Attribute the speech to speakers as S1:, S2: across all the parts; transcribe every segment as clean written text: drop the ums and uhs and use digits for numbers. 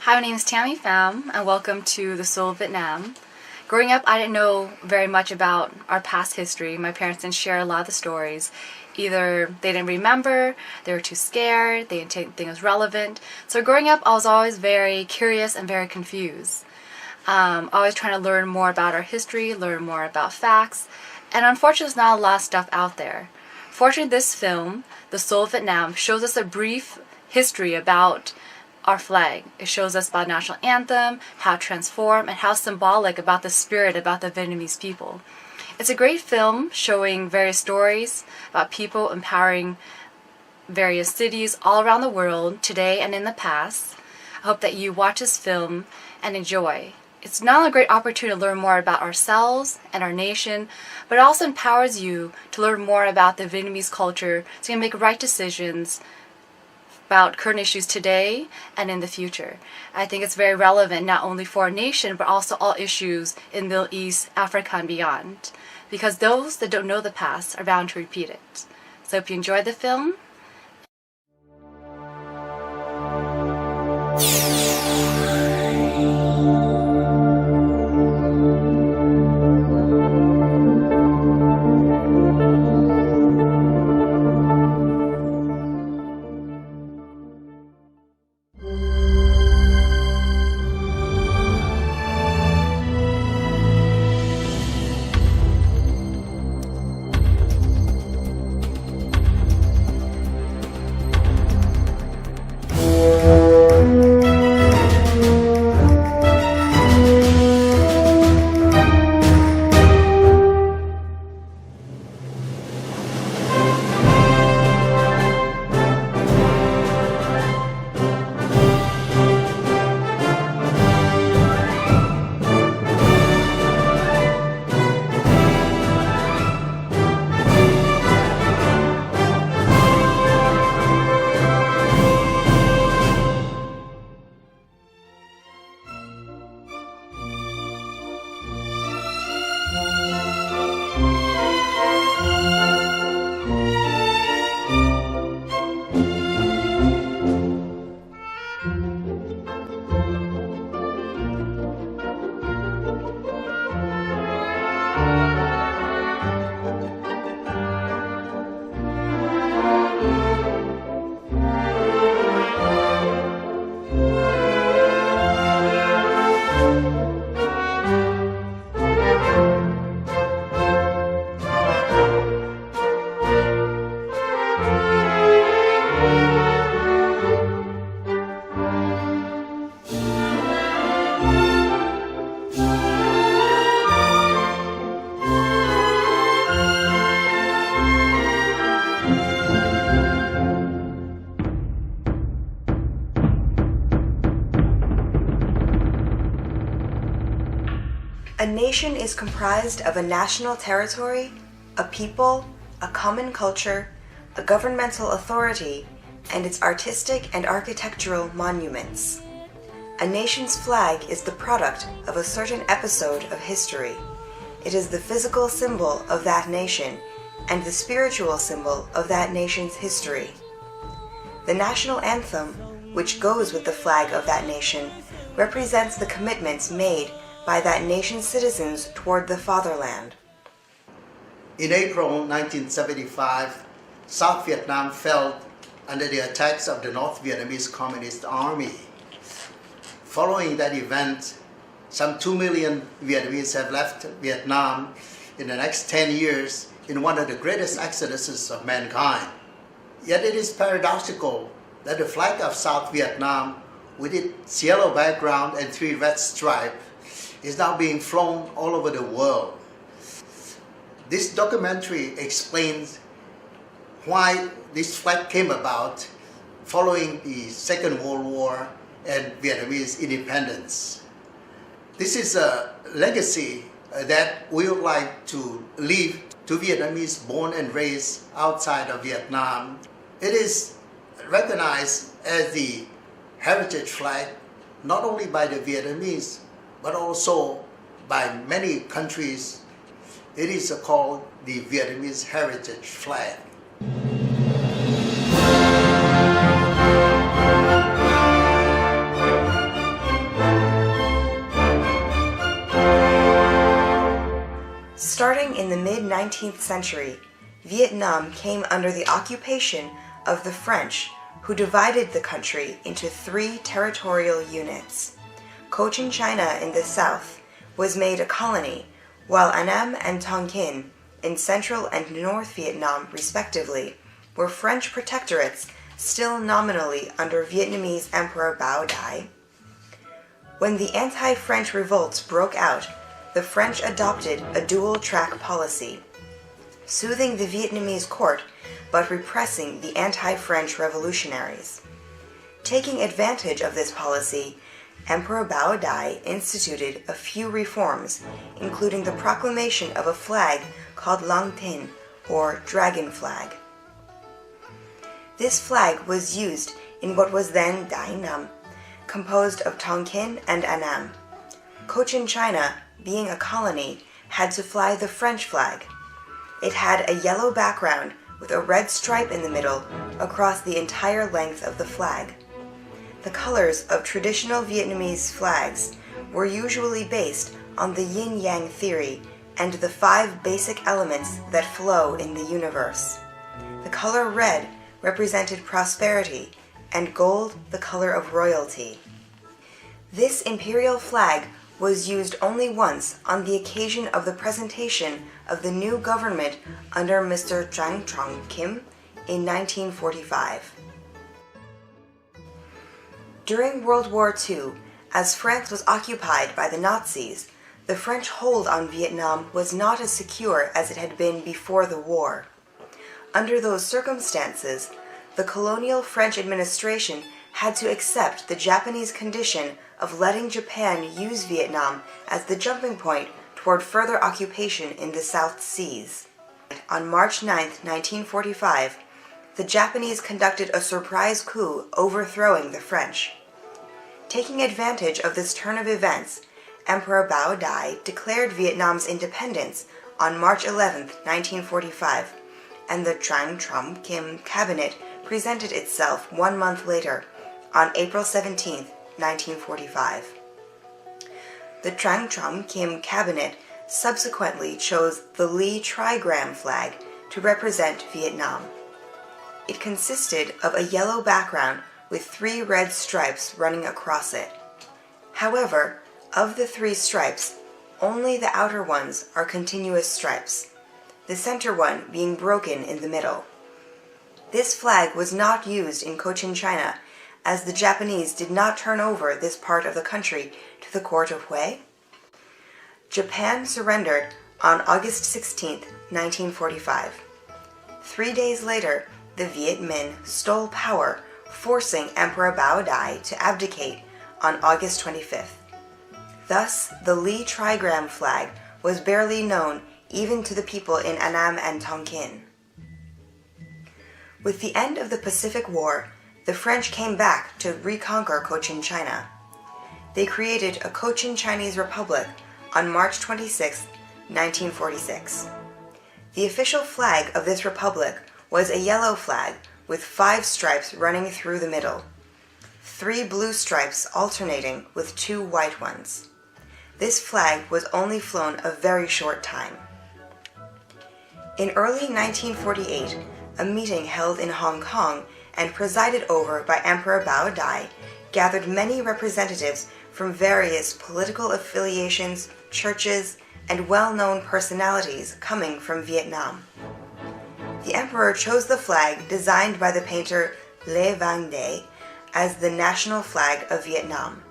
S1: Hi, my name is Tammy Pham, and welcome to the Soul of Vietnam. Growing up, I didn't know very much about our past history. My parents didn't share a lot of the stories. Either they didn't remember, they were too scared, they didn't think it was relevant. So growing up, I was always very curious and very confused. Always trying to learn more about our history, learn more about facts, and unfortunately there's not a lot of stuff out there. Fortunately, this film, The Soul of Vietnam, shows us a brief history about our flag. It shows us about national anthem, how it transformed, and how symbolic about the spirit about the Vietnamese people. It's a great film showing various stories about people empowering various cities all around the world, today and in the past. I hope that you watch this film and enjoy. It's not only a great opportunity to learn more about ourselves and our nation, but it also empowers you to learn more about the Vietnamese culture so you can make right decisions about current issues today and in the future. I think it's very relevant not only for our nation but also all issues in Middle East, Africa, and beyond, because those that don't know the past are bound to repeat it. So if you enjoyed the film,
S2: a nation is comprised of a national territory, a people, a common culture, a governmental authority, and its artistic and architectural monuments. A nation's flag is the product of a certain episode of history. It is the physical symbol of that nation and the spiritual symbol of that nation's history. The national anthem, which goes with the flag of that nation, represents the commitments made by that nation's citizens toward the fatherland.
S3: In April 1975, South Vietnam fell under the attacks of the North Vietnamese Communist Army. Following that event, some 2 million Vietnamese have left Vietnam in the next 10 years in one of the greatest exoduses of mankind. Yet it is paradoxical that the flag of South Vietnam, with its yellow background and 3 red stripes, is now being flown all over the world. This documentary explains why this flag came about following the Second World War and Vietnamese independence. This is a legacy that we would like to leave to Vietnamese born and raised outside of Vietnam. It is recognized as the heritage flag not only by the Vietnamese but also by many countries. It is called the Vietnamese heritage flag.
S2: Starting in the mid-19th century, Vietnam came under the occupation of the French, who divided the country into 3 territorial units. Cochin China in the south was made a colony, while Annam and Tonkin in central and north Vietnam, respectively, were French protectorates still nominally under Vietnamese Emperor Bao Dai. When the anti-French revolts broke out, the French adopted a dual-track policy, soothing the Vietnamese court but repressing the anti-French revolutionaries. Taking advantage of this policy, Emperor Bao Dai instituted a few reforms, including the proclamation of a flag called Lang Tin, or dragon flag. This flag was used in what was then Dai Nam, composed of Tonkin and Annam. Cochin China, being a colony, had to fly the French flag. It had a yellow background with a red stripe in the middle across the entire length of the flag. The colors of traditional Vietnamese flags were usually based on the yin-yang theory and the 5 basic elements that flow in the universe. The color red represented prosperity, and gold the color of royalty. This imperial flag was used only once on the occasion of the presentation of the new government under Mr. Trang Trong Kim in 1945. During World War II, as France was occupied by the Nazis, the French hold on Vietnam was not as secure as it had been before the war. Under those circumstances, the colonial French administration had to accept the Japanese condition of letting Japan use Vietnam as the jumping point toward further occupation in the South Seas. On March 9, 1945, the Japanese conducted a surprise coup overthrowing the French. Taking advantage of this turn of events, Emperor Bao Dai declared Vietnam's independence on March 11, 1945, and the Trang Trong Kim cabinet presented itself 1 month later, on April 17, 1945. The Trang Trong Kim cabinet subsequently chose the Lee trigram flag to represent Vietnam. It consisted of a yellow background with 3 red stripes running across it. However, of the 3 stripes, only the outer ones are continuous stripes, the center one being broken in the middle. This flag was not used in Cochin China, as the Japanese did not turn over this part of the country to the court of Hue. Japan surrendered on August 16, 1945. 3 days later, the Viet Minh stole power, forcing Emperor Bao Dai to abdicate on August 25th. Thus, the Lee trigram flag was barely known even to the people in Annam and Tonkin. With the end of the Pacific War, the French came back to reconquer Cochin China. they created a Cochin Chinese Republic on March 26, 1946. The official flag of this republic was a yellow flag with 5 stripes running through the middle, 3 blue stripes alternating with 2 white ones. This flag was only flown a very short time. In early 1948, a meeting held in Hong Kong and presided over by Emperor Bao Dai gathered many representatives from various political affiliations, churches, and well-known personalities coming from Vietnam. The emperor chose the flag designed by the painter Le Vang Day as the national flag of Vietnam.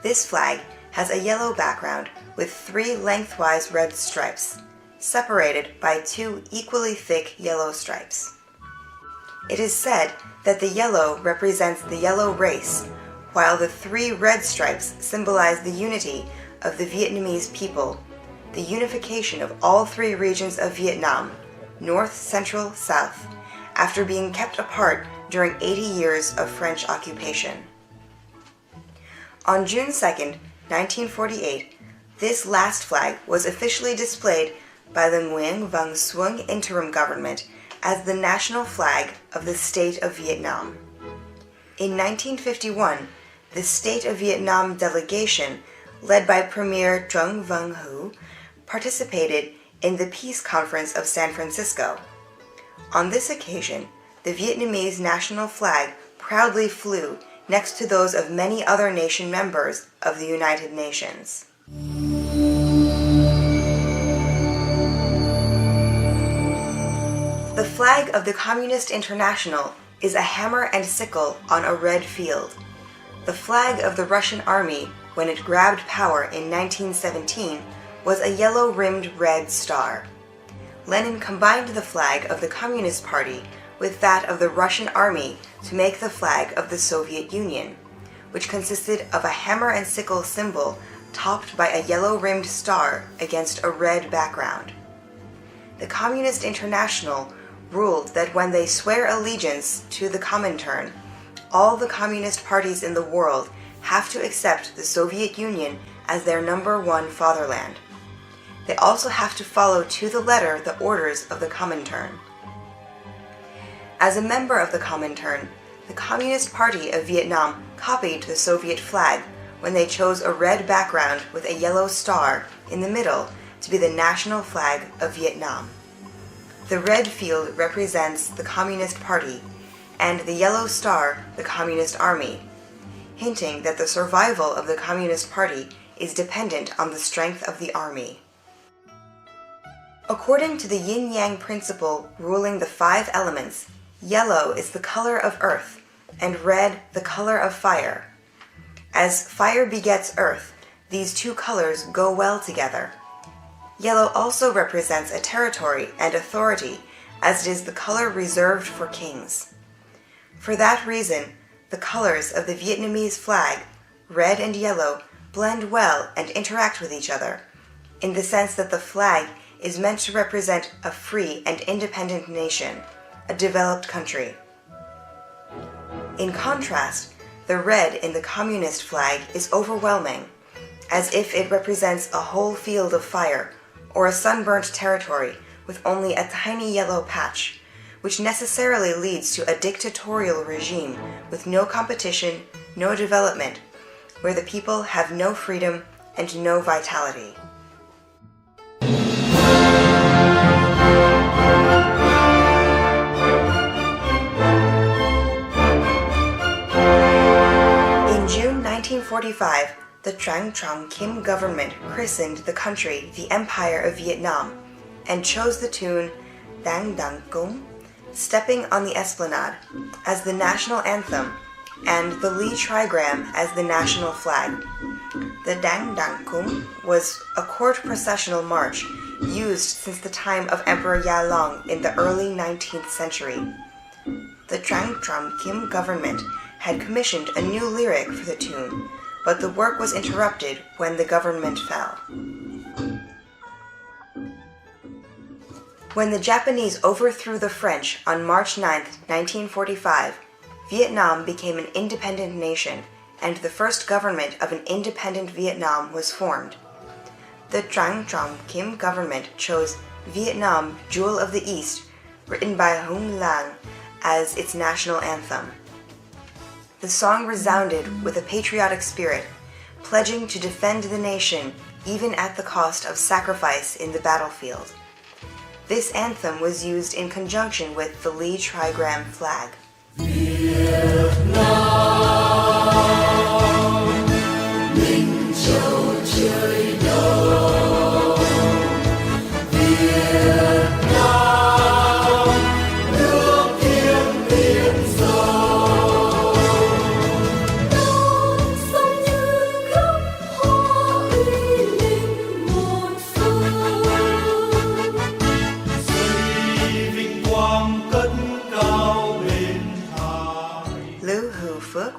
S2: This flag has a yellow background with 3 lengthwise red stripes, separated by 2 equally thick yellow stripes. It is said that the yellow represents the yellow race, while the 3 red stripes symbolize the unity of the Vietnamese people, the unification of all 3 regions of Vietnam, North, Central, South, after being kept apart during 80 years of French occupation. On June 2, 1948, this last flag was officially displayed by the Nguyen Van Xuân interim government as the national flag of the State of Vietnam. In 1951, the State of Vietnam delegation, led by Premier Truong Văn Hữu, participated in the Peace Conference of San Francisco. On this occasion, the Vietnamese national flag proudly flew next to those of many other nation members of the United Nations. The flag of the Communist International is a hammer and sickle on a red field. The flag of the Russian army, when it grabbed power in 1917, was a yellow-rimmed red star. Lenin combined the flag of the Communist Party with that of the Russian army to make the flag of the Soviet Union, which consisted of a hammer and sickle symbol topped by a yellow-rimmed star against a red background. The Communist International ruled that when they swear allegiance to the Comintern, all the communist parties in the world have to accept the Soviet Union as their #1 fatherland. They also have to follow to the letter the orders of the Comintern. As a member of the Comintern, the Communist Party of Vietnam copied the Soviet flag when they chose a red background with a yellow star in the middle to be the national flag of Vietnam. The red field represents the Communist Party, and the yellow star the Communist Army, hinting that the survival of the Communist Party is dependent on the strength of the army. According to the yin-yang principle ruling the 5 elements, yellow is the color of earth, and red the color of fire. As fire begets earth, these 2 colors go well together. Yellow also represents a territory and authority, as it is the color reserved for kings. For that reason, the colors of the Vietnamese flag, red and yellow, blend well and interact with each other, in the sense that the flag is meant to represent a free and independent nation, a developed country. In contrast, the red in the communist flag is overwhelming, as if it represents a whole field of fire or a sunburnt territory with only a tiny yellow patch, which necessarily leads to a dictatorial regime with no competition, no development, where the people have no freedom and no vitality. In June 1945, the Truong Truong Kim government christened the country the Empire of Vietnam and chose the tune Dang Dang Cung, Stepping on the Esplanade, as the national anthem, and the Lee Trigram as the national flag. The Dang Dang Cung was a court processional march used since the time of Emperor Ya Long in the early 19th century. The Truong Truong Kim government had commissioned a new lyric for the tune, but the work was interrupted when the government fell. When the Japanese overthrew the French on March 9, 1945, Vietnam became an independent nation and the first government of an independent Vietnam was formed. The Trang Trom Kim government chose Vietnam, Jewel of the East, written by Hung Lang, as its national anthem. The song resounded with a patriotic spirit, pledging to defend the nation even at the cost of sacrifice in the battlefield. This anthem was used in conjunction with the Lee trigram flag.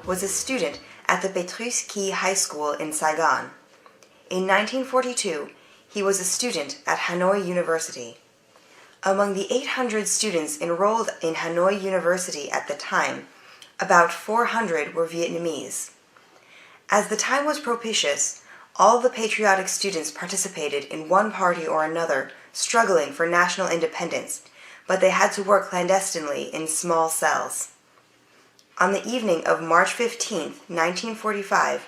S2: Was a student at the Petruski High School in Saigon. In 1942, he was a student at Hanoi University. Among the 800 students enrolled in Hanoi University at the time, about 400 were Vietnamese. As the time was propitious, all the patriotic students participated in one party or another, struggling for national independence, but they had to work clandestinely in small cells. On the evening of March 15, 1945,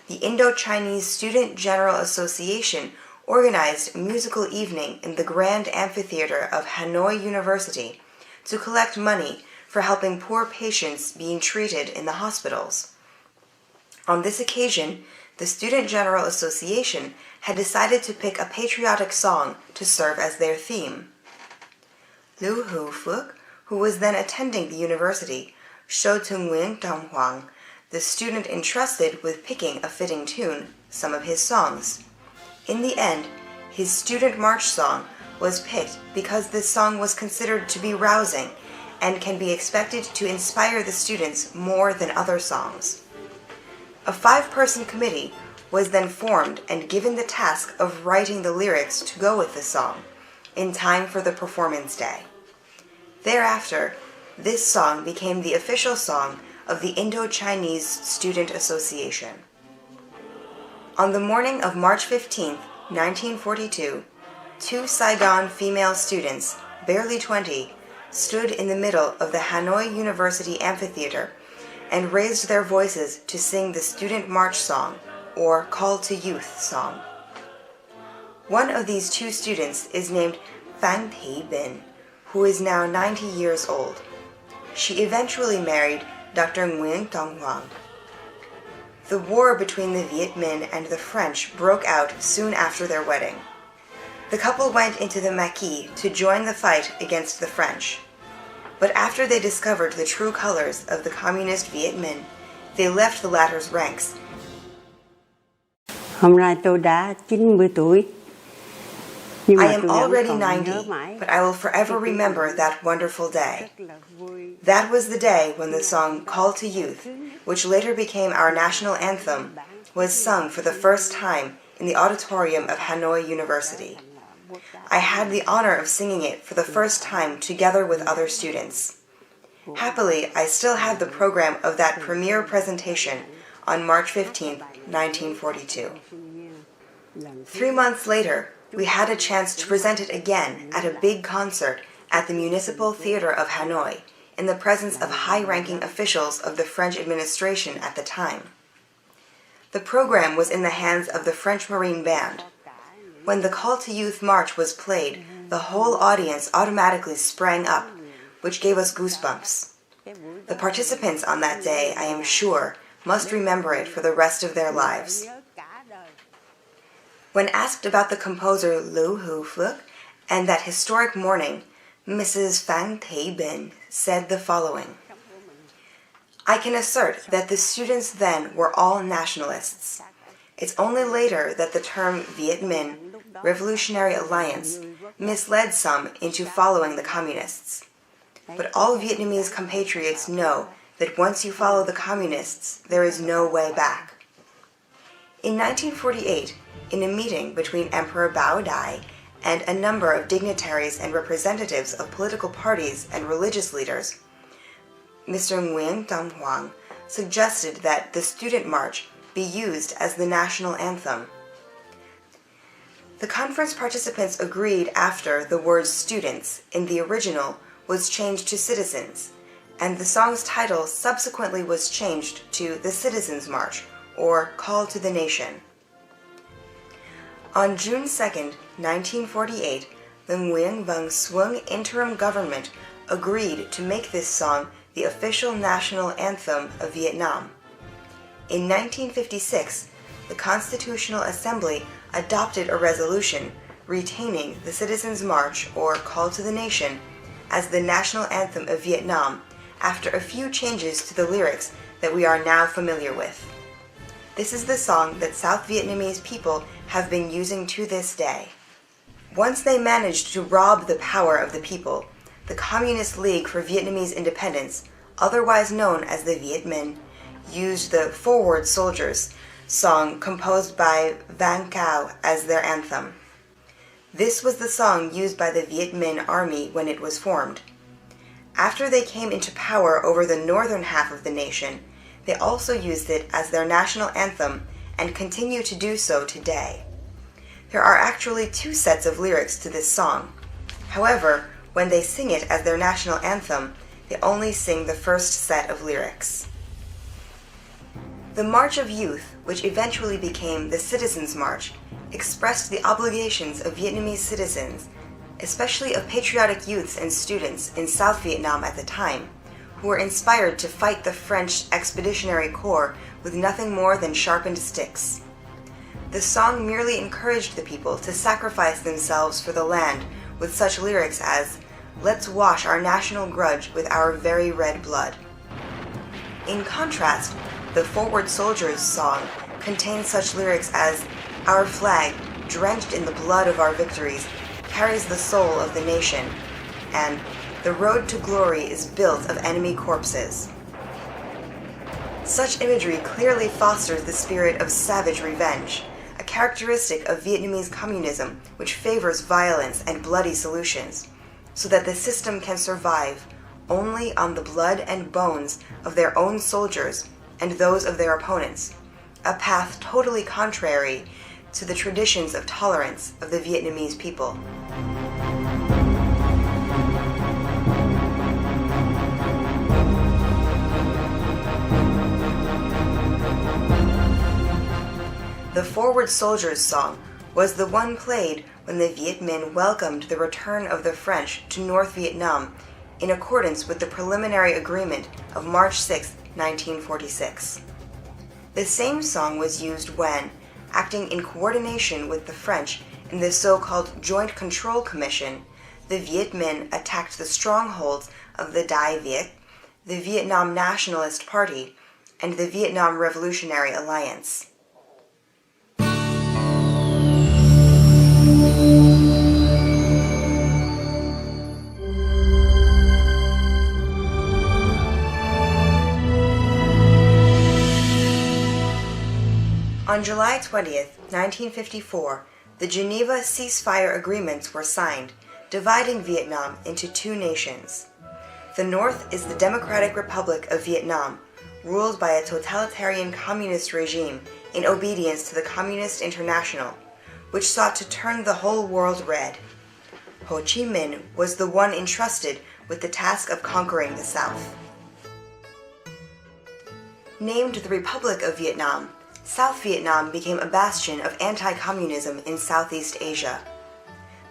S2: the Indo-Chinese Student General Association organized a musical evening in the Grand Amphitheater of Hanoi University to collect money for helping poor patients being treated in the hospitals. On this occasion, the Student General Association had decided to pick a patriotic song to serve as their theme. Liu Hu Phuc, who was then attending the university, showed to Nguyen Dong Huang, the student entrusted with picking a fitting tune, some of his songs. In the end, his student march song was picked because this song was considered to be rousing and can be expected to inspire the students more than other songs. A 5-person committee was then formed and given the task of writing the lyrics to go with the song, in time for the performance day. Thereafter, this song became the official song of the Indo-Chinese Student Association. On the morning of March 15, 1942, 2 Saigon female students, barely 20, stood in the middle of the Hanoi University Amphitheater and raised their voices to sing the Student March Song, or Call to Youth song. One of these 2 students is named Phang Thi Binh, who is now 90 years old. She eventually married Dr. Nguyen Dong Huang. The war between the Viet Minh and the French broke out soon after their wedding. The couple went into the Maquis to join the fight against the French. But after they discovered the true colors of the communist Viet Minh, they left the latter's ranks.
S4: Hôm nay tôi đã 90 tuổi.
S2: I am already 90, but I will forever remember that wonderful day. That was the day when the song Call to Youth, which later became our national anthem, was sung for the first time in the auditorium of Hanoi University. I had the honor of singing it for the first time together with other students. Happily, I still have the program of that premiere presentation on March 15, 1942. 3 months later, we had a chance to present it again at a big concert at the Municipal Theater of Hanoi in the presence of high-ranking officials of the French administration at the time. The program was in the hands of the French Marine Band. When the Call to Youth March was played, the whole audience automatically sprang up, which gave us goosebumps. The participants on that day, I am sure, must remember it for the rest of their lives. When asked about the composer Liu Hu Phuc and that historic morning, Mrs. Phang Thi Binh said the following: I can assert that the students then were all nationalists. It's only later that the term Viet Minh, Revolutionary Alliance, misled some into following the communists. But all Vietnamese compatriots know that once you follow the communists, there is no way back. In 1948, in a meeting between Emperor Bao Dai and a number of dignitaries and representatives of political parties and religious leaders, Mr. Nguyen Dong Huang suggested that the Student March be used as the national anthem. The conference participants agreed after the word students in the original was changed to citizens, and the song's title subsequently was changed to the Citizens' March, or Call to the Nation. On June 2, 1948, the Nguyen Van Xuân interim government agreed to make this song the official national anthem of Vietnam. In 1956, the Constitutional Assembly adopted a resolution retaining the Citizens' March, or Call to the Nation, as the national anthem of Vietnam after a few changes to the lyrics that we are now familiar with. This is the song that South Vietnamese people have been using to this day. Once they managed to rob the power of the people, the Communist League for Vietnamese Independence, otherwise known as the Viet Minh, used the Forward Soldiers song composed by Van Cao as their anthem. This was the song used by the Viet Minh Army when it was formed. After they came into power over the northern half of the nation, they also used it as their national anthem and continue to do so today. There are actually two sets of lyrics to this song. However, when they sing it as their national anthem, they only sing the first set of lyrics. The March of Youth, which eventually became the Citizens' March, expressed the obligations of Vietnamese citizens, especially of patriotic youths and students in South Vietnam at the time, who were inspired to fight the French Expeditionary Corps with nothing more than sharpened sticks. The song merely encouraged the people to sacrifice themselves for the land with such lyrics as, "Let's wash our national grudge with our very red blood." In contrast, the Forward Soldiers song contains such lyrics as, "Our flag, drenched in the blood of our victories, carries the soul of the nation," and "The road to glory is built of enemy corpses." Such imagery clearly fosters the spirit of savage revenge, a characteristic of Vietnamese communism which favors violence and bloody solutions, so that the system can survive only on the blood and bones of their own soldiers and those of their opponents, a path totally contrary to the traditions of tolerance of the Vietnamese people. The Forward Soldiers song was the one played when the Viet Minh welcomed the return of the French to North Vietnam in accordance with the preliminary agreement of March 6, 1946. The same song was used when, acting in coordination with the French in the so-called Joint Control Commission, the Viet Minh attacked the strongholds of the Dai Viet, the Vietnam Nationalist Party, and the Vietnam Revolutionary Alliance. On July 20th, 1954, the Geneva ceasefire agreements were signed, dividing Vietnam into two nations. The North is the Democratic Republic of Vietnam, ruled by a totalitarian communist regime in obedience to the Communist International, which sought to turn the whole world red. Ho Chi Minh was the one entrusted with the task of conquering the South. Named the Republic of Vietnam, South Vietnam became a bastion of anti-communism in Southeast Asia.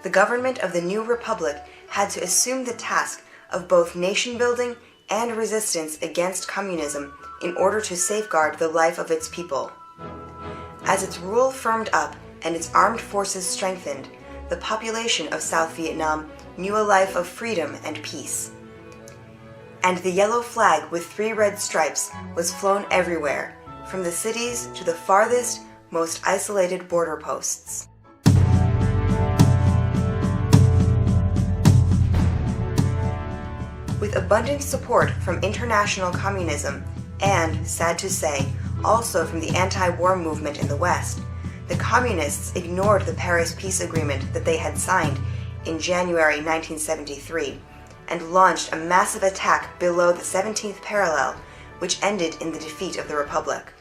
S2: The government of the new republic had to assume the task of both nation-building and resistance against communism in order to safeguard the life of its people. As its rule firmed up and its armed forces strengthened, the population of South Vietnam knew a life of freedom and peace. And the yellow flag with 3 red stripes was flown everywhere, from the cities to the farthest, most isolated border posts. With abundant support from international communism and, sad to say, also from the anti-war movement in the West, the communists ignored the Paris Peace Agreement that they had signed in January 1973 and launched a massive attack below the 17th parallel which ended in the defeat of the Republic.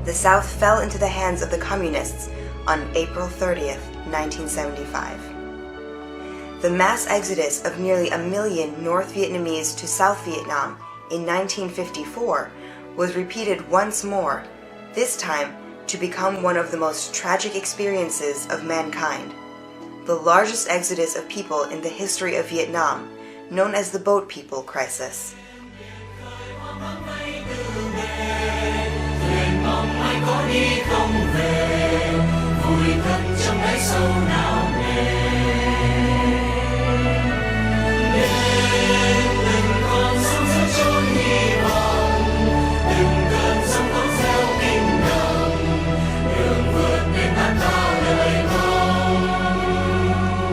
S2: The South fell into the hands of the Communists on April 30th, 1975. The mass exodus of nearly 1 million North Vietnamese to South Vietnam in 1954 was repeated once more, this time to become one of the most tragic experiences of mankind. The largest exodus of people in the history of Vietnam, known as the Boat People Crisis.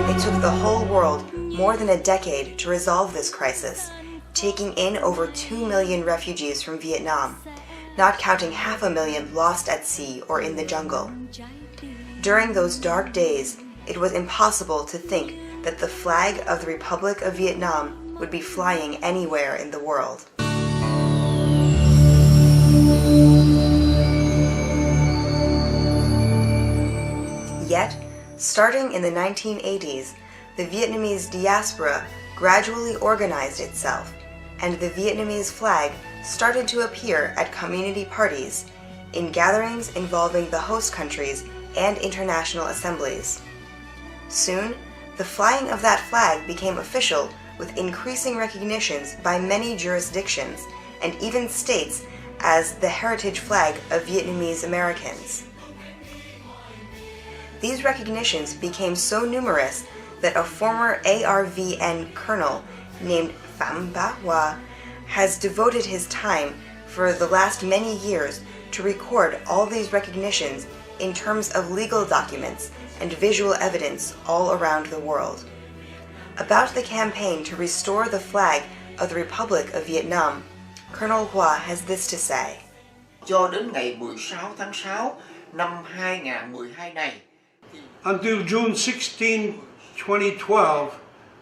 S2: It took the whole world more than a decade to resolve this crisis, taking in over 2 million refugees from Vietnam, not counting 500,000 lost at sea or in the jungle. During those dark days, it was impossible to think that the flag of the Republic of Vietnam would be flying anywhere in the world. Yet, starting in the 1980s, the Vietnamese diaspora gradually organized itself, and the Vietnamese flag started to appear at community parties, in gatherings involving the host countries and international assemblies. Soon, the flying of that flag became official with increasing recognitions by many jurisdictions and even states as the heritage flag of Vietnamese Americans. These recognitions became so numerous that a former ARVN colonel named Pham Ba Hoa has devoted his time for the last many years to record all these recognitions in terms of legal documents and visual evidence all around the world. About the campaign to restore the flag of the Republic of Vietnam, Colonel Hoa has this to say.
S5: Cho đến ngày 16 tháng 6 năm 2012 này.
S6: Until June 16, 2012,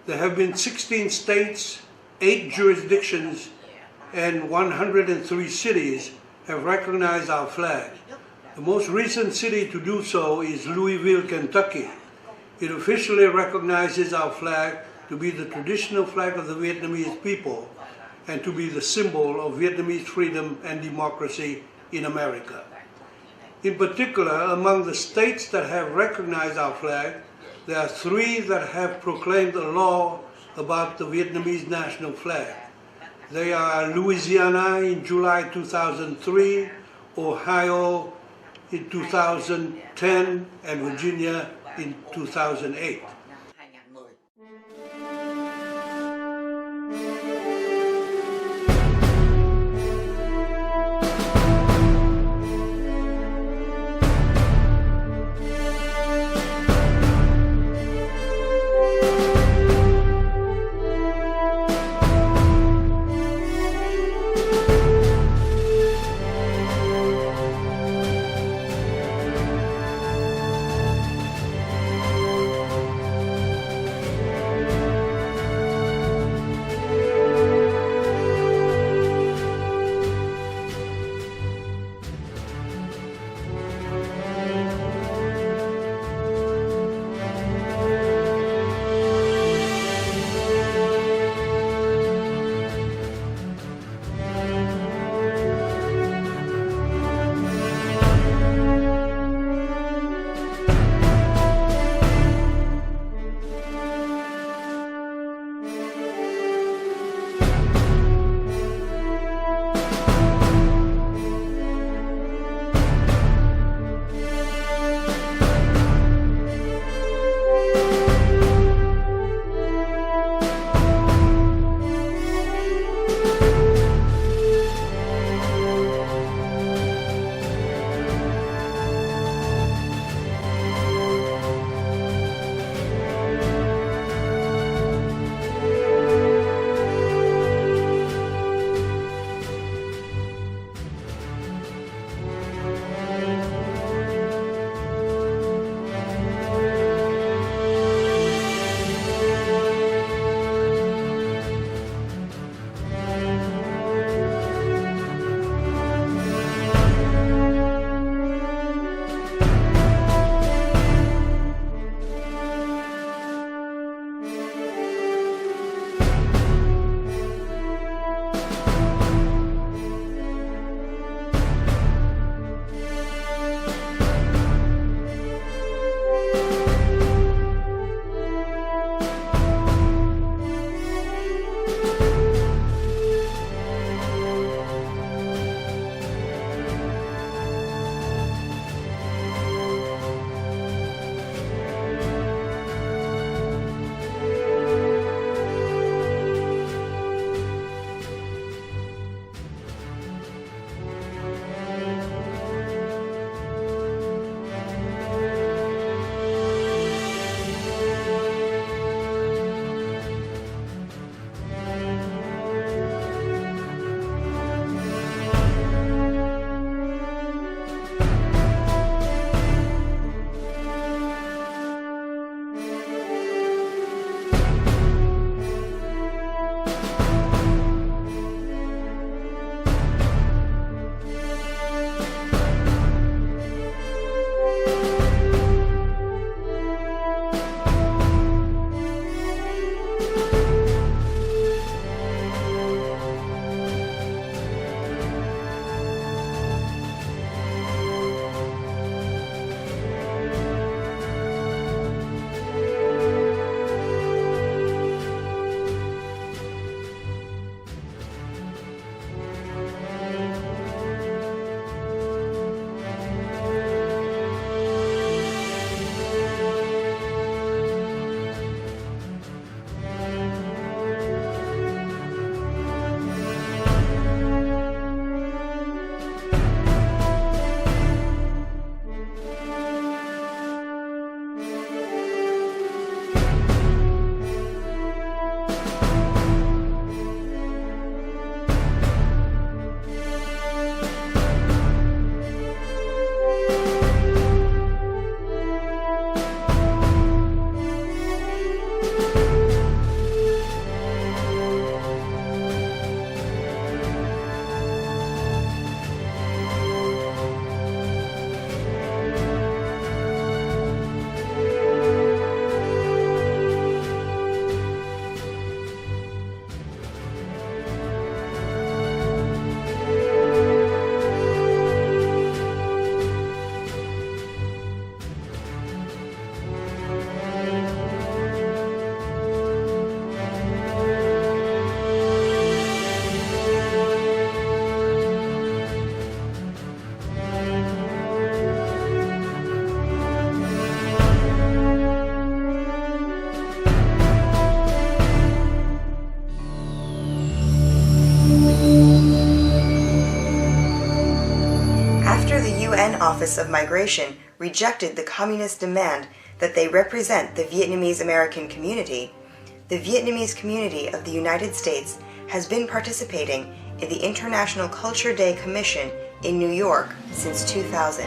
S6: there have been 16 states, 8 jurisdictions, and 103 cities have recognized our flag. The most recent city to do so is Louisville, Kentucky. It officially recognizes our flag to be the traditional flag of the Vietnamese people and to be the symbol of Vietnamese freedom and democracy in America. In particular, among the states that have recognized our flag, there are 3 that have proclaimed a law about the Vietnamese national flag. They are Louisiana in July 2003, Ohio in 2010, and Virginia in 2008.
S2: UN Office of Migration rejected the communist demand that they represent the Vietnamese American community, the Vietnamese community of the United States has been participating in the International Culture Day Commission in New York since 2000.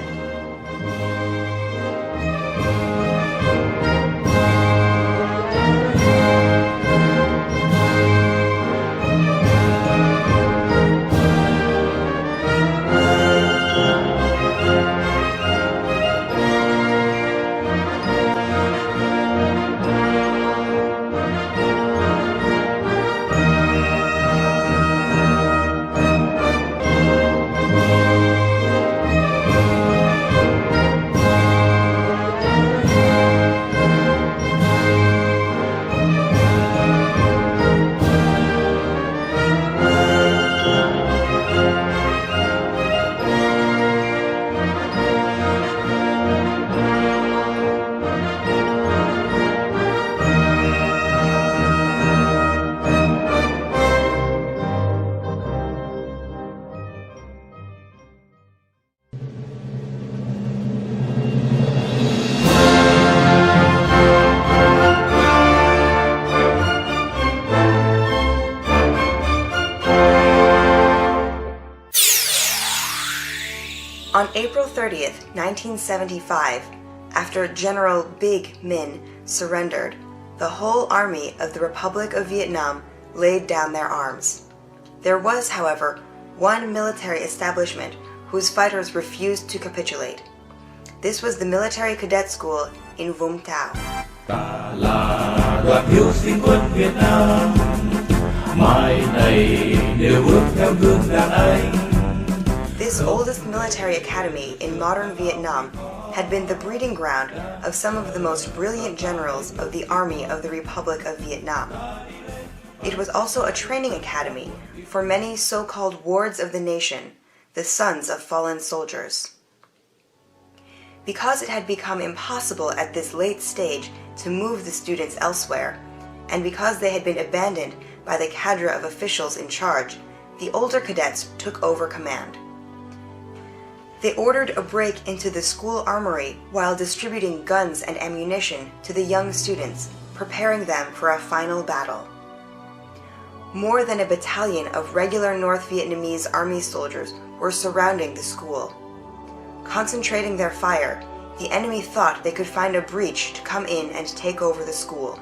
S2: On April 30th, 1975, after General Big Min surrendered, the whole army of the Republic of Vietnam laid down their arms. There was, however, one military establishment whose fighters refused to capitulate. This was the military cadet school in Vũng Tàu.
S7: Ta là đoàn hiếu sinh quân Việt Nam, mai này đều bước theo gương đàn anh.
S2: This oldest military academy in modern Vietnam had been the breeding ground of some of the most brilliant generals of the Army of the Republic of Vietnam. It was also a training academy for many so-called wards of the nation, the sons of fallen soldiers. Because it had become impossible at this late stage to move the students elsewhere, and because they had been abandoned by the cadre of officials in charge, the older cadets took over command. They ordered a break into the school armory while distributing guns and ammunition to the young students, preparing them for a final battle. More than a battalion of regular North Vietnamese army soldiers were surrounding the school. Concentrating their fire, the enemy thought they could find a breach to come in and take over the school.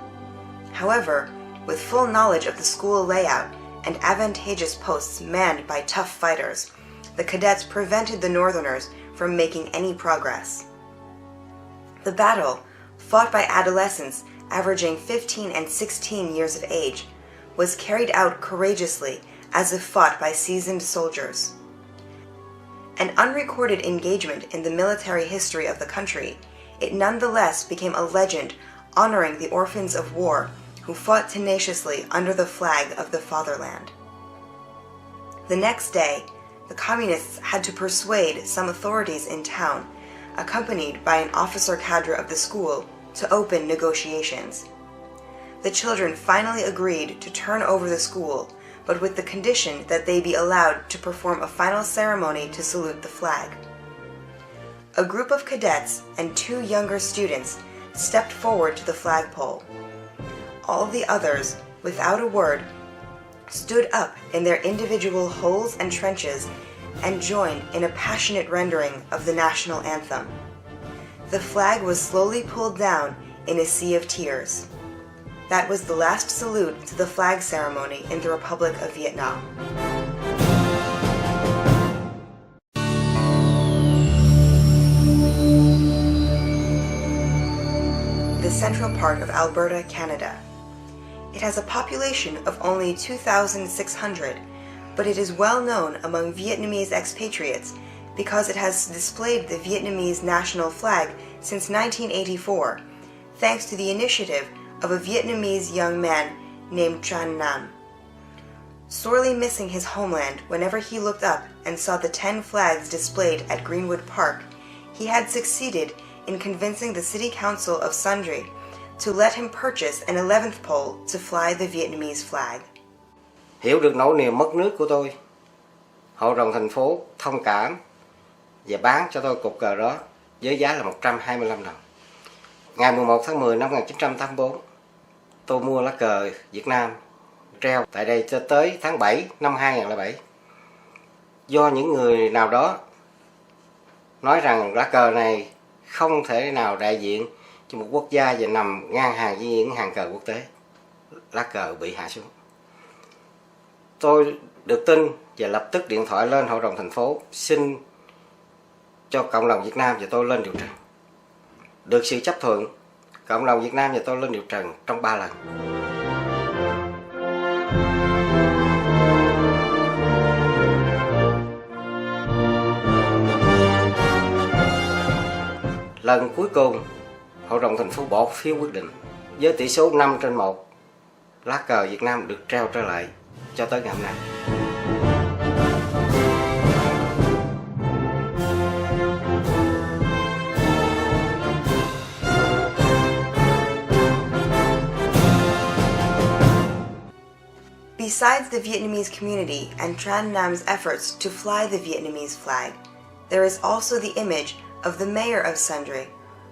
S2: However, with full knowledge of the school layout and advantageous posts manned by tough fighters, the cadets prevented the Northerners from making any progress. The battle, fought by adolescents averaging 15 and 16 years of age, was carried out courageously as if fought by seasoned soldiers. An unrecorded engagement in the military history of the country, it nonetheless became a legend honoring the orphans of war who fought tenaciously under the flag of the fatherland. The next day, the communists had to persuade some authorities in town, accompanied by an officer cadre of the school, to open negotiations. The children finally agreed to turn over the school, but with the condition that they be allowed to perform a final ceremony to salute the flag. A group of cadets and 2 younger students stepped forward to the flagpole. All the others, without a word, stood up in their individual holes and trenches and joined in a passionate rendering of the national anthem. The flag was slowly pulled down in a sea of tears. That was the last salute to the flag ceremony in the Republic of Vietnam. The central part of Alberta, Canada. It has a population of only 2,600, but it is well known among Vietnamese expatriates because it has displayed the Vietnamese national flag since 1984, thanks to the initiative of a Vietnamese young man named Tran Nam. Sorely missing his homeland whenever he looked up and saw the 10 flags displayed at Greenwood Park, he had succeeded in convincing the City Council of Sundre to let him purchase an 11th pole to fly the Vietnamese flag.
S8: Hiểu được nỗi niềm mất nước của tôi, Hội đồng thành phố thông cảm và bán cho tôi cục cờ đó với giá là 125 đồng. Ngày 11 tháng 10 năm 1984, tôi mua lá cờ Việt Nam treo tại đây cho tới tháng 7 năm 2007. Do những người nào đó nói rằng lá cờ này không thể nào đại diện cho một quốc gia và nằm ngang hàng với những hàng cờ quốc tế, lá cờ bị hạ xuống. Tôi được tin và lập tức điện thoại lên hội đồng thành phố xin cho cộng đồng Việt Nam và tôi lên điều trần. Được sự chấp thuận, cộng đồng Việt Nam và tôi lên điều trần trong 3 lần. Lần cuối cùng, hội đồng thành phố bỏ phiếu quyết định với tỷ số 5-1, lá cờ Việt Nam được treo trở lại cho tới ngày hôm nay.
S2: Besides the Vietnamese community and Tran Nam's efforts to fly the Vietnamese flag, there is also the image of the mayor of Sundre,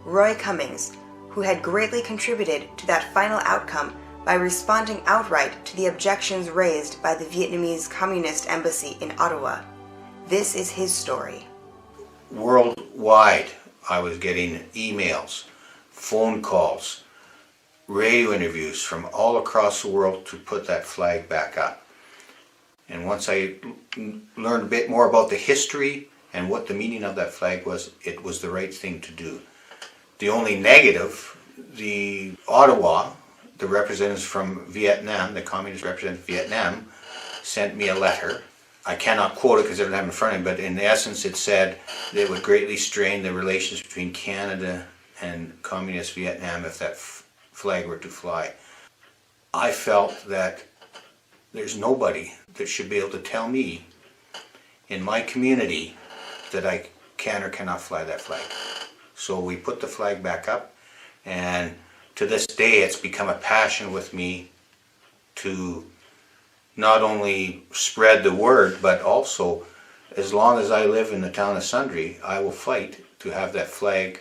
S2: Roy Cummings, who had greatly contributed to that final outcome by responding outright to the objections raised by the Vietnamese Communist Embassy in Ottawa. This is his story.
S9: Worldwide, I was getting emails, phone calls, radio interviews from all across the world to put that flag back up. And once I learned a bit more about the history and what the meaning of that flag was, it was the right thing to do. The only negative, the Ottawa, the representatives from Vietnam, the communist representative of Vietnam, sent me a letter. I cannot quote it because I don't have it in front of me, but in essence it said that it would greatly strain the relations between Canada and communist Vietnam if that flag were to fly. I felt that there's nobody that should be able to tell me in my community that I can or cannot fly that flag. So we put the flag back up, and to this day it's become a passion with me to not only spread the word, but also, as long as I live in the town of Sundre, I will fight to have that flag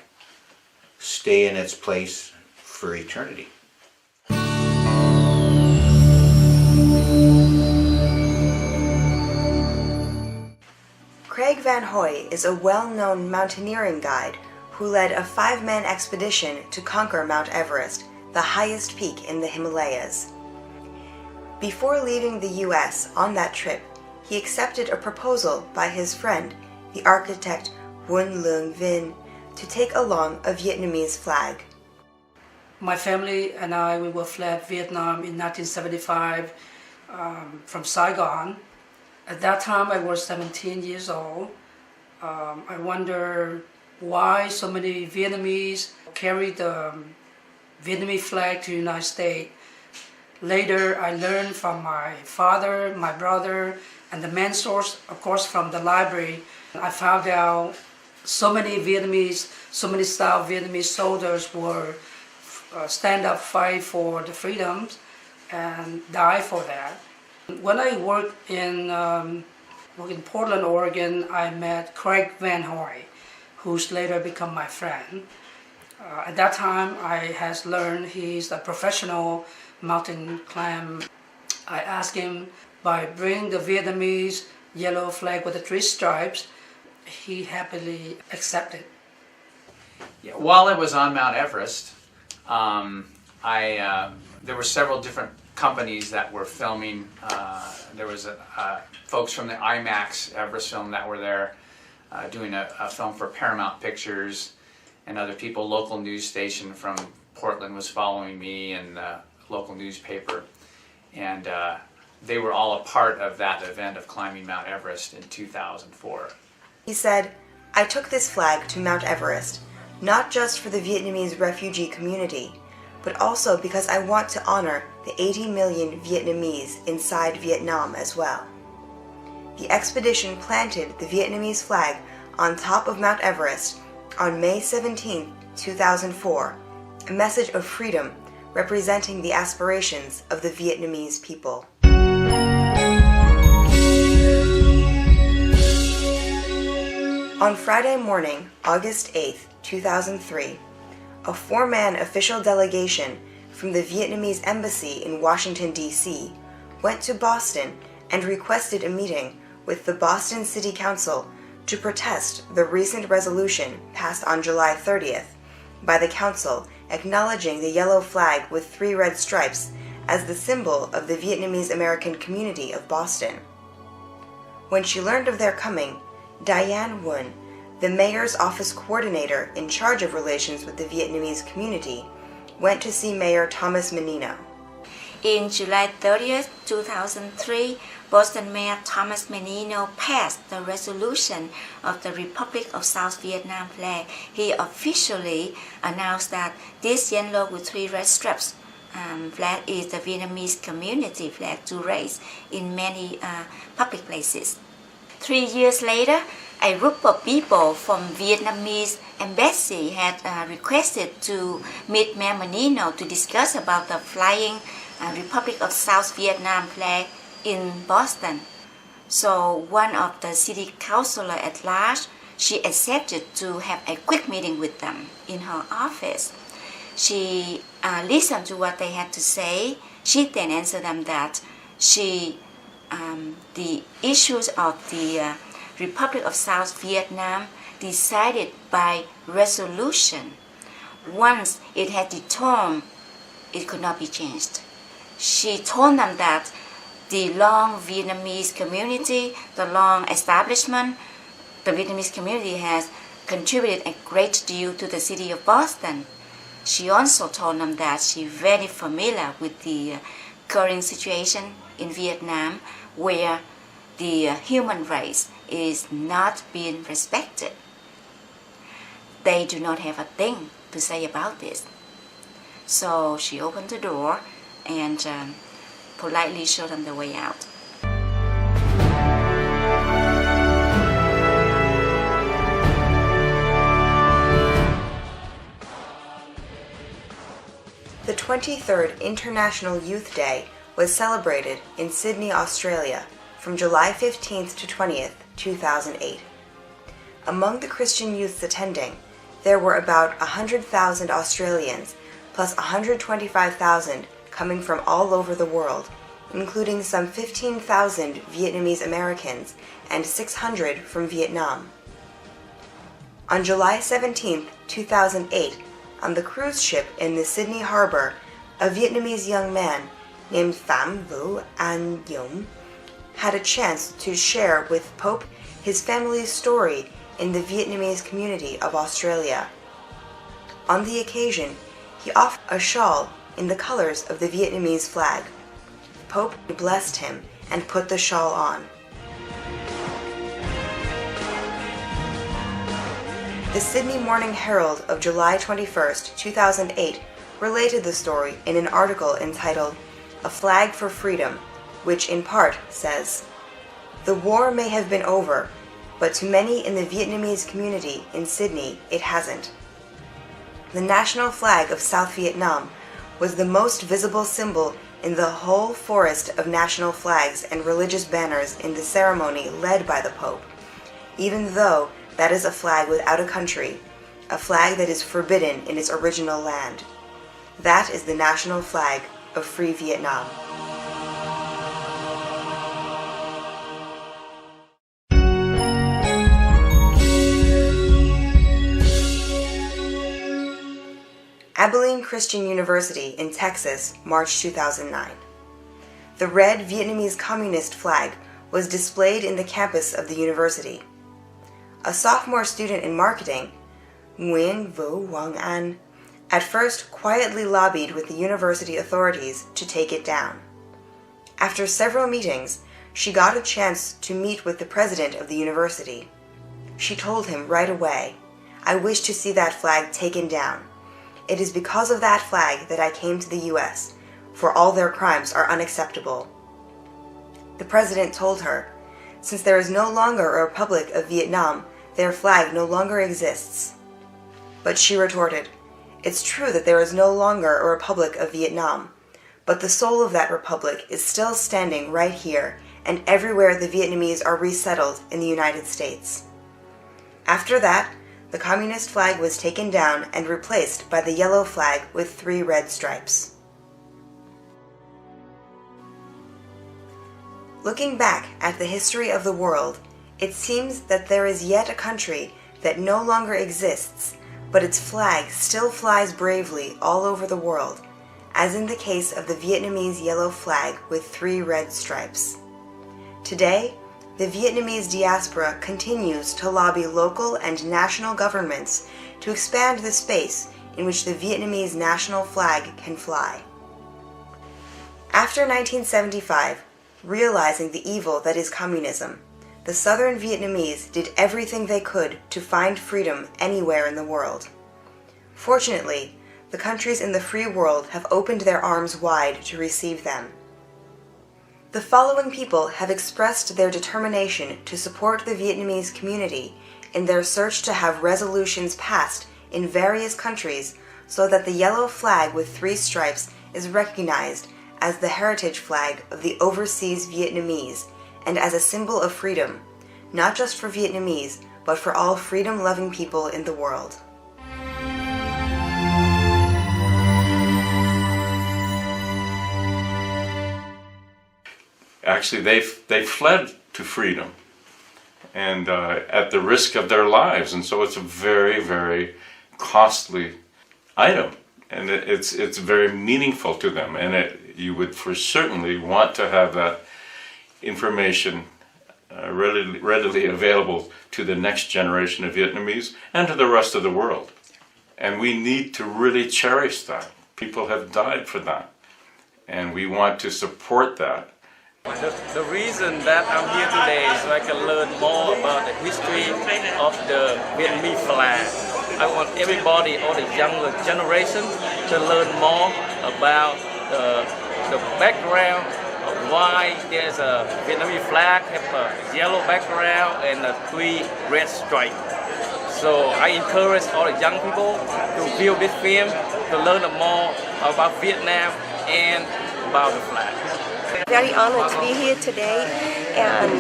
S9: stay in its place for eternity.
S2: Craig Van Hoy is a well-known mountaineering guide who led a 5-man expedition to conquer Mount Everest, the highest peak in the Himalayas. Before leaving the U.S. on that trip, he accepted a proposal by his friend, the architect Nguyen Loong Vinh, to take along a Vietnamese flag.
S10: My family and I, we were fled Vietnam in 1975 from Saigon. At that time, I was 17 years old. I wonder why so many Vietnamese carried the Vietnamese flag to the United States. Later, I learned from my father, my brother, and the main source, of course, from the library. I found out so many Vietnamese, so many South Vietnamese soldiers were stand up, fight for the freedoms, and die for that. When I worked in Portland, Oregon, I met Craig Van Hoy, who's later become my friend. At that time, I has learned he's a professional mountain climber. I asked him by bringing the Vietnamese yellow flag with the 3 stripes. He happily accepted.
S11: Yeah, while I was on Mount Everest, there were several different companies that were filming. There was folks from the IMAX Everest film that were there doing a film for Paramount Pictures, and other people. Local news station from Portland was following me, and the local newspaper, and they were all a part of that event of climbing Mount Everest in 2004.
S2: He said, "I took this flag to Mount Everest, not just for the Vietnamese refugee community, but also because I want to honor the 80 million Vietnamese inside Vietnam as well." The expedition planted the Vietnamese flag on top of Mount Everest on May 17, 2004, a message of freedom representing the aspirations of the Vietnamese people. On Friday morning, August 8, 2003, a four-man official delegation from the Vietnamese embassy in Washington, D.C., went to Boston and requested a meeting with the Boston City Council to protest the recent resolution passed on July 30th by the council acknowledging the yellow flag with 3 red stripes as the symbol of the Vietnamese American community of Boston. When she learned of their coming, Diane Nguyen, the mayor's office coordinator in charge of relations with the Vietnamese community, went to see Mayor Thomas Menino.
S12: In July 30th, 2003, Boston Mayor Thomas Menino passed the resolution of the Republic of South Vietnam flag. He officially announced that this yellow with 3 red stripes flag is the Vietnamese community flag to raise in many public places. 3 years later, a group of people from Vietnamese embassy had requested to meet Mayor Menino to discuss about the flying Republic of South Vietnam flag in Boston. So one of the city councilor at large, she accepted to have a quick meeting with them in her office. She listened to what they had to say. She then answered them that the issues of the Republic of South Vietnam decided by resolution. Once it had determined, it could not be changed. She told them that the long Vietnamese community, the long establishment, the Vietnamese community has contributed a great deal to the city of Boston. She also told them that she's very familiar with the current situation in Vietnam where the human race is not being respected. They do not have a thing to say about this. So she opened the door and politely showed them the way out.
S2: The 23rd International Youth Day was celebrated in Sydney, Australia, from July 15th to 20th, 2008. Among the Christian youths attending, there were about 100,000 Australians, plus 125,000 coming from all over the world, including some 15,000 Vietnamese Americans and 600 from Vietnam. On July 17, 2008, on the cruise ship in the Sydney Harbour, a Vietnamese young man named Pham Vu An Dung had a chance to share with Pope his family's story in the Vietnamese community of Australia. On the occasion, he offered a shawl in the colors of the Vietnamese flag. Pope blessed him and put the shawl on. The Sydney Morning Herald of July 21, 2008 related the story in an article entitled "A Flag for Freedom," which in part says, "The war may have been over, but to many in the Vietnamese community in Sydney, it hasn't." The national flag of South Vietnam was the most visible symbol in the whole forest of national flags and religious banners in the ceremony led by the Pope, even though that is a flag without a country, a flag that is forbidden in its original land. That is the national flag of Free Vietnam. Abilene Christian University in Texas, March 2009. The red Vietnamese Communist flag was displayed in the campus of the university. A sophomore student in marketing, Nguyen Vu Quang An, at first quietly lobbied with the university authorities to take it down. After several meetings, she got a chance to meet with the president of the university. She told him right away, "I wish to see that flag taken down. It is because of that flag that I came to the U.S., for all their crimes are unacceptable." The president told her, "Since there is no longer a Republic of Vietnam, their flag no longer exists." But she retorted, "It's true that there is no longer a Republic of Vietnam, but the soul of that republic is still standing right here and everywhere the Vietnamese are resettled in the United States." After that, the communist flag was taken down and replaced by the yellow flag with 3 red stripes. Looking back at the history of the world, it seems that there is yet a country that no longer exists, but its flag still flies bravely all over the world, as in the case of the Vietnamese yellow flag with 3 red stripes. Today, the Vietnamese diaspora continues to lobby local and national governments to expand the space in which the Vietnamese national flag can fly. After 1975, realizing the evil that is communism, the southern Vietnamese did everything they could to find freedom anywhere in the world. Fortunately, the countries in the free world have opened their arms wide to receive them. The following people have expressed their determination to support the Vietnamese community in their search to have resolutions passed in various countries so that the yellow flag with 3 stripes is recognized as the heritage flag of the overseas Vietnamese and as a symbol of freedom, not just for Vietnamese, but for all freedom-loving people in the world.
S13: Actually, they fled to freedom, and at the risk of their lives, and so it's a very, very costly item, and it's very meaningful to them, and you would for certainly want to have that information readily available to the next generation of Vietnamese and to the rest of the world. And we need to really cherish that. People have died for that, and we want to support that.
S14: The reason that I'm here today is so I can learn more about the history of the Vietnamese flag. I want everybody, all the younger generation, to learn more about the background of why there's a Vietnamese flag, have a yellow background and a 3 red stripes. So I encourage all the young people to view this film, to learn more about Vietnam and about the flag.
S15: Very honored to be here today and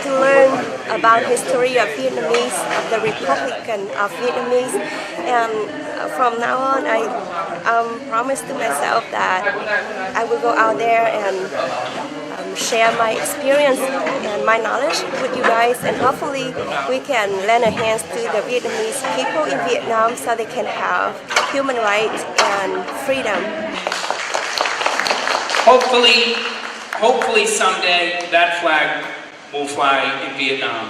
S15: to learn about history of Vietnamese, of the Republic of Vietnamese. And from now on, I promise to myself that I will go out there and share my experience and my knowledge with you guys, and hopefully we can lend a hand to the Vietnamese people in Vietnam so they can have human rights and freedom.
S16: Hopefully someday that flag will fly in Vietnam.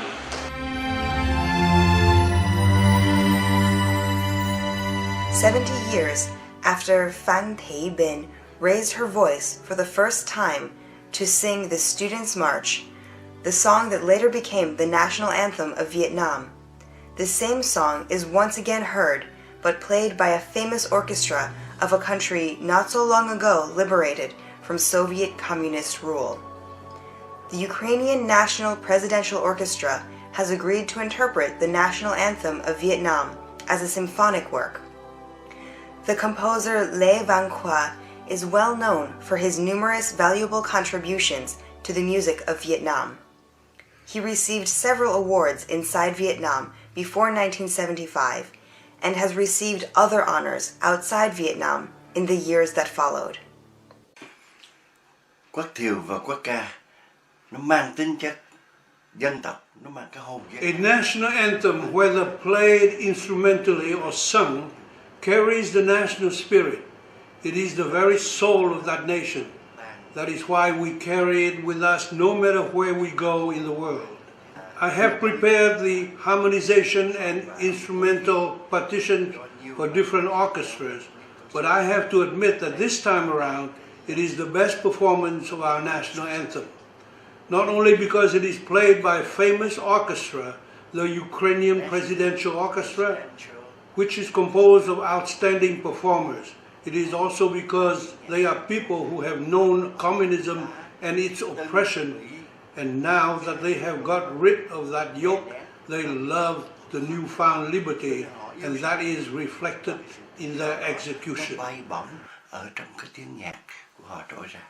S2: "70 years after Phan Thị Binh raised her voice for the first time to sing the Students' March, the song that later became the national anthem of Vietnam, the same song is once again heard, but played by a famous orchestra of a country not so long ago liberated from Soviet communist rule. The Ukrainian National Presidential Orchestra has agreed to interpret the national anthem of Vietnam as a symphonic work. The composer Lê Văn Khoa is well known for his numerous valuable contributions to the music of Vietnam. He received several awards inside Vietnam before 1975 and has received other honors outside Vietnam in the years that followed.
S17: Quốc thiều và quốc ca nó mang tính chất dân tộc, nó mang cái hồn dân.
S6: A national anthem, whether played instrumentally or sung, carries the national spirit. It is the very soul of that nation. That is why we carry it with us no matter where we go in the world. I have prepared the harmonization and instrumental partitions for different orchestras, but I have to admit that this time around it is the best performance of our national anthem. Not only because it is played by a famous orchestra, the Ukrainian Presidential Orchestra, which is composed of outstanding performers. It is also because they are people who have known communism and its oppression, and now that they have got rid of that yoke, they love the newfound liberty, and that is reflected in their execution.
S17: Ở trong cái tiếng nhạc của họ trỗi ra.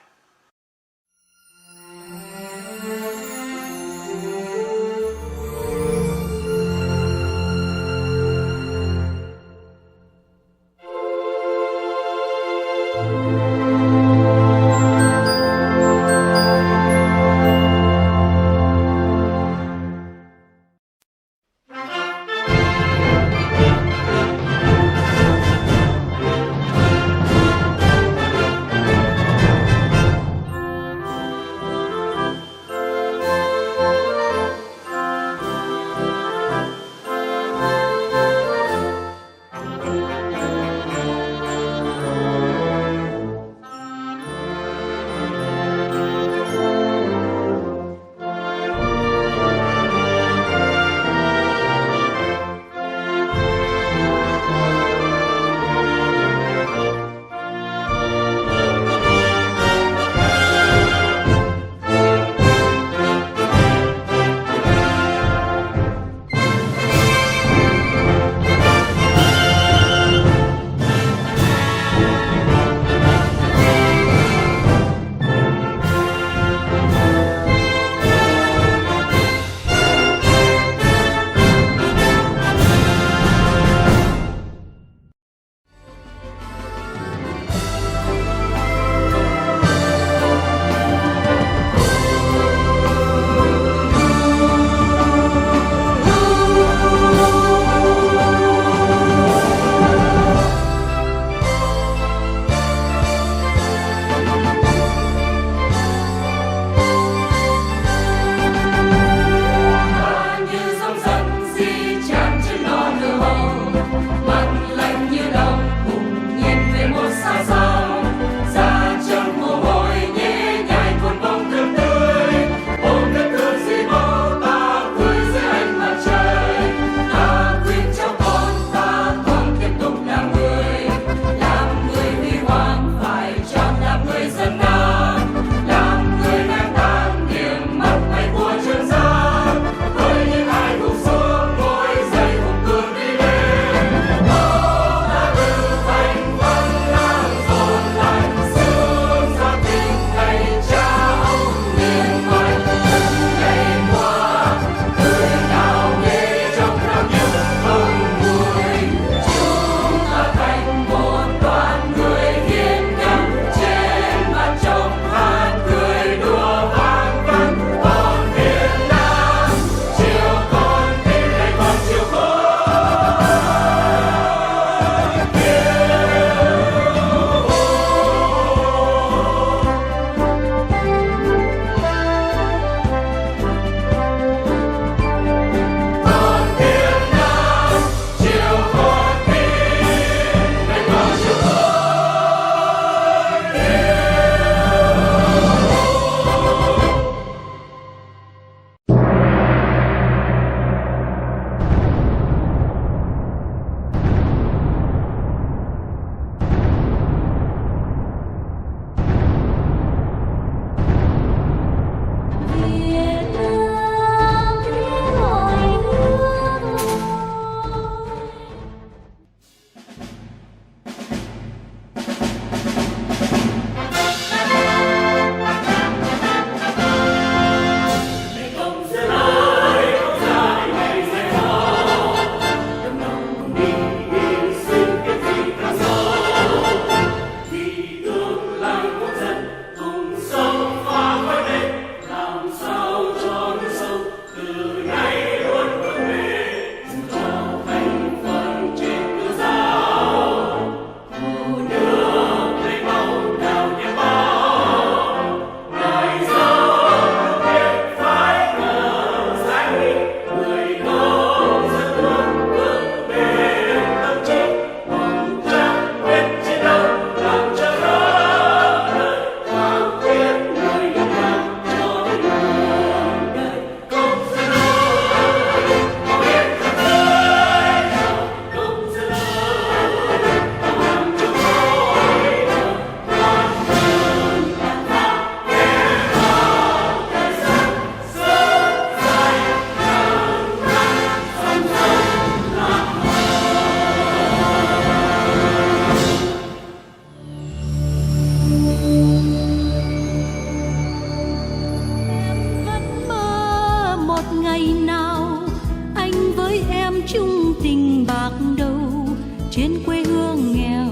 S18: chung tình bạc đầu trên quê hương nghèo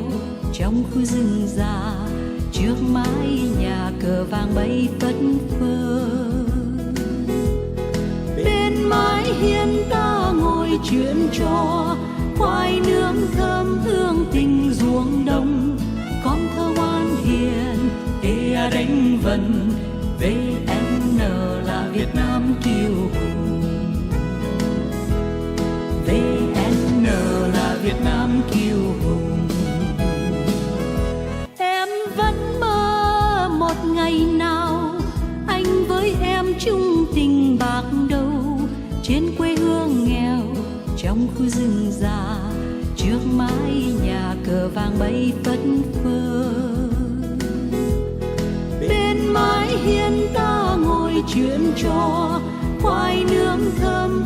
S18: trong khu rừng già, trước mái nhà cờ vàng bay phất phơ. Bên mái hiên ta ngồi chuyện trò, khoai nướng thơm hương tình ruộng đồng, con thơ ngoan hiền ê đánh vần, VN là Việt Nam kiêu hùng, VN là Việt Nam kiêu hùng. Em vẫn mơ một ngày nào anh với em chung tình bạc đầu trên quê hương nghèo trong khu rừng già, trước mái nhà cờ vàng bay phất phơ. Bên mái hiên ta ngồi chuyện trò, khoai nướng thơm